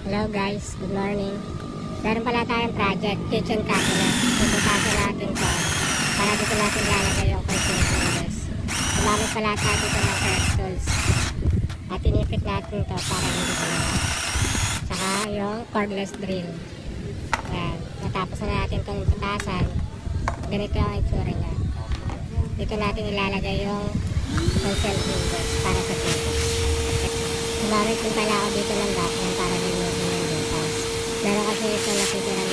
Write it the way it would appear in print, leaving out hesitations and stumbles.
Hello guys, good morning. Meron pala tayong project, kitchen cabinet. Puputasin natin to para dito natin lalagay yung curtain tools. Gumamit pala tayo dito ng curtain tools. At inipit natin to para hindi sumama. Tsaka yung cordless drill. Yan. Natapos na natin itong putasan. Ganito yung itsura niya. Dito natin ilalagay yung consent windows para sa kitchen. Gumamit din pala ako dito ng vacuum para limutin yung butas. Meron kasi ito nakikita na